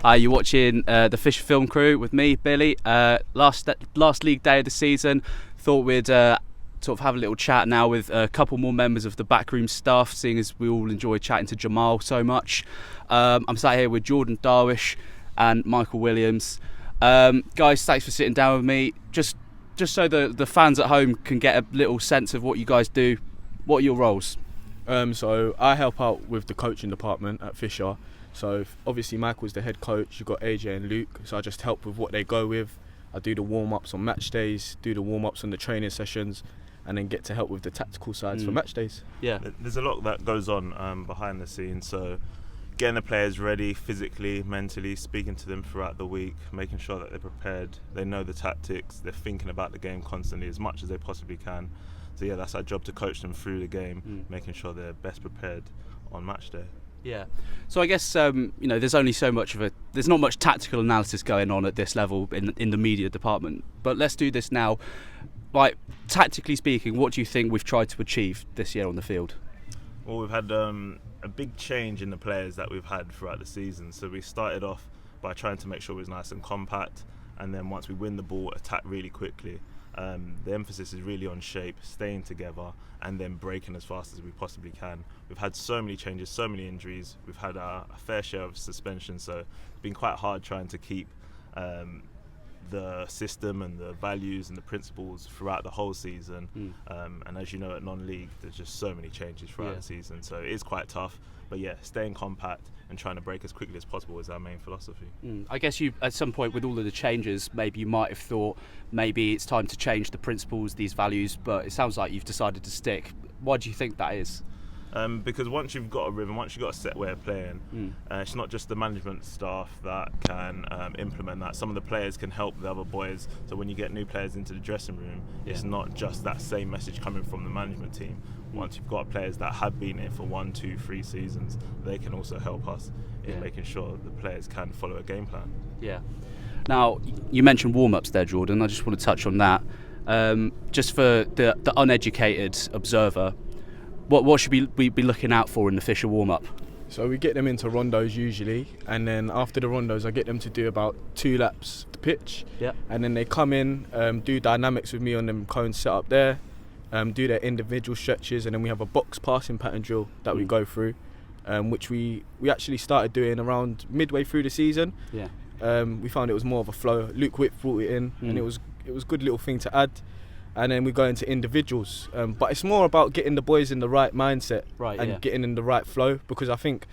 Hi, you're watching the Fisher Film Crew with me, Billy. Last league day of the season. Thought we'd sort of have a little chat now with a couple more members of the backroom staff, seeing as we all enjoy chatting to Jamal so much. I'm sat here with Jordan Darwish and Michael Williams. Guys, thanks for sitting down with me. Just so the fans at home can get a little sense of what you guys do. What are your roles? So I help out with the coaching department at Fisher. So obviously Michael's the head coach, you've got AJ and Luke, so I just help with what they go with. I do the warm-ups on match days, do the warm-ups on the training sessions, and then get to help with the tactical sides for match days. Yeah. There's a lot that goes on behind the scenes, so getting the players ready physically, mentally, speaking to them throughout the week, making sure that they're prepared, they know the tactics, they're thinking about the game constantly as much as they possibly can. So yeah, that's our job, to coach them through the game, making sure they're best prepared on match day. Yeah. So I guess there's only so much there's not much tactical analysis going on at this level in the media department. But let's do this now. Like, tactically speaking, what do you think we've tried to achieve this year on the field? Well, we've had a big change in the players that we've had throughout the season. So we started off by trying to make sure it was nice and compact, and then once we win the ball, attack really quickly. The emphasis is really on shape, staying together, and then breaking as fast as we possibly can. We've had so many changes, so many injuries. We've had a fair share of suspension, so it's been quite hard trying to keep the system and the values and the principles throughout the whole season. And as you know, at non-league, there's just so many changes throughout the season, so it is quite tough. But yeah, staying compact and trying to break as quickly as possible is our main philosophy. I guess you, at some point with all of the changes, maybe you might have thought maybe it's time to change the principles, these values, but it sounds like you've decided to stick. Why do you think that is? Because once you've got a rhythm, once you've got a set way of playing, it's not just the management staff that can implement that. Some of the players can help the other boys. So when you get new players into the dressing room, it's not just that same message coming from the management team. Once you've got players that have been here for 1, 2, 3 seasons, they can also help us in making sure the players can follow a game plan. Yeah. Now, you mentioned warm-ups there, Jordan. I just want to touch on that. Just for the uneducated observer, what should we be looking out for in the Fisher warm-up? So we get them into rondos usually, and then after the rondos I get them to do about 2 laps of the pitch, and then they come in, do dynamics with me on them cones set up there, do their individual stretches, and then we have a box passing pattern drill that we go through, which we actually started doing around midway through the season. We found it was more of a flow. Luke Whip brought it in, and it was a good little thing to add. And then we go into individuals, but it's more about getting the boys in the right mindset and getting in the right flow, because I think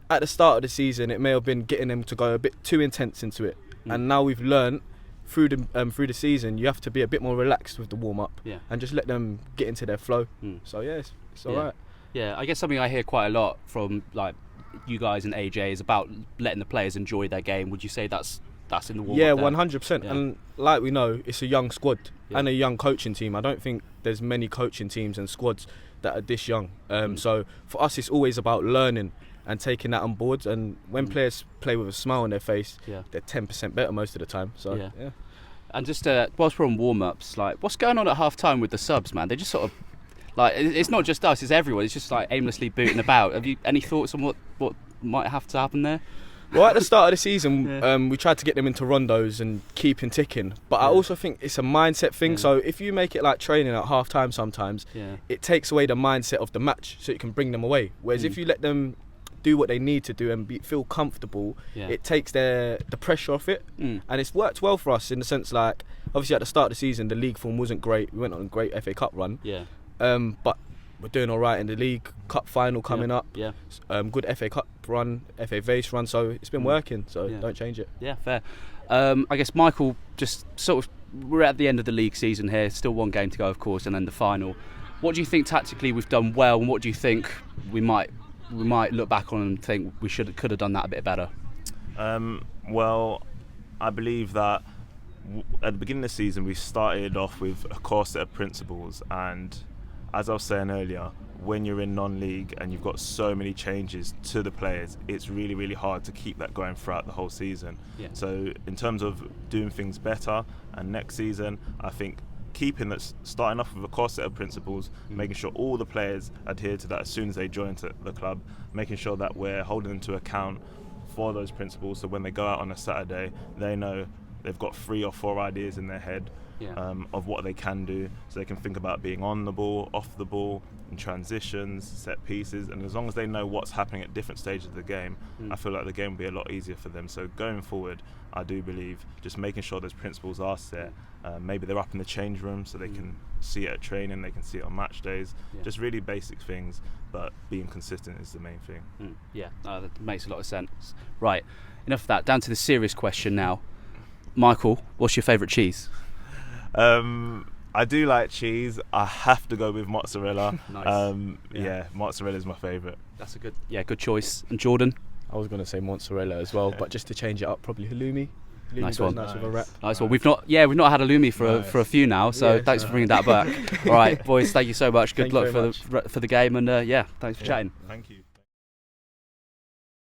at the start of the season it may have been getting them to go a bit too intense into it, and now we've learned through the season you have to be a bit more relaxed with the warm up and just let them get into their flow. So it's alright. Yeah, I guess something I hear quite a lot from like you guys and AJ is about letting the players enjoy their game. Would you say that's in the warm-up? Yeah, 100%. And like we know, it's a young squad and a young coaching team. I don't think there's many coaching teams and squads that are this young. So for us, it's always about learning and taking that on board. And when players play with a smile on their face, they're 10% better most of the time. So yeah. And just whilst we're on warm-ups, like, what's going on at half-time with the subs, man? They just sort of, like, it's not just us, it's everyone. It's just like aimlessly booting about. Have you any thoughts on what might have to happen there? Well, at the start of the season, we tried to get them into rondos and keeping ticking. But I also think it's a mindset thing. So if you make it like training at half time sometimes, it takes away the mindset of the match, so you can bring them away. Whereas if you let them do what they need to do and feel comfortable, it takes the pressure off it. And it's worked well for us in the sense, like, obviously at the start of the season, the league form wasn't great. We went on a great FA Cup run. But we're doing all right in the League Cup final coming up. Good FA Cup run, FA Vase run, so it's been working, so don't change it. Yeah, fair. I guess, Michael, just sort of, we're at the end of the league season here, still one game to go, of course, and then the final. What do you think tactically we've done well, and what do you think we might look back on and think we could have done that a bit better? Well, I believe that at the beginning of the season we started off with a core set of principles, and as I was saying earlier, when you're in non-league and you've got so many changes to the players, it's really, really hard to keep that going throughout the whole season. So in terms of doing things better, and next season, I think keeping that, starting off with a core set of principles, making sure all the players adhere to that as soon as they join the club, making sure that we're holding them to account for those principles, so when they go out on a Saturday, they know they've got 3 or 4 ideas in their head of what they can do, so they can think about being on the ball, off the ball, in transitions, set pieces, and as long as they know what's happening at different stages of the game, I feel like the game will be a lot easier for them. So going forward, I do believe just making sure those principles are set. Maybe they're up in the change room so they can see it at training, they can see it on match days, just really basic things, but being consistent is the main thing. That makes a lot of sense. Right, enough of that, down to the serious question now. Michael, what's your favourite cheese? I do like cheese. I have to go with mozzarella. Nice. Mozzarella is my favourite. That's a good choice. And Jordan? I was going to say mozzarella as well, but just to change it up, probably halloumi. Nice one. Nice with a wrap. Nice one. We've not had halloumi for a few now, so thanks for bringing that back. All right, boys, thank you so much. Good luck for the game, and thanks for chatting. Thank you.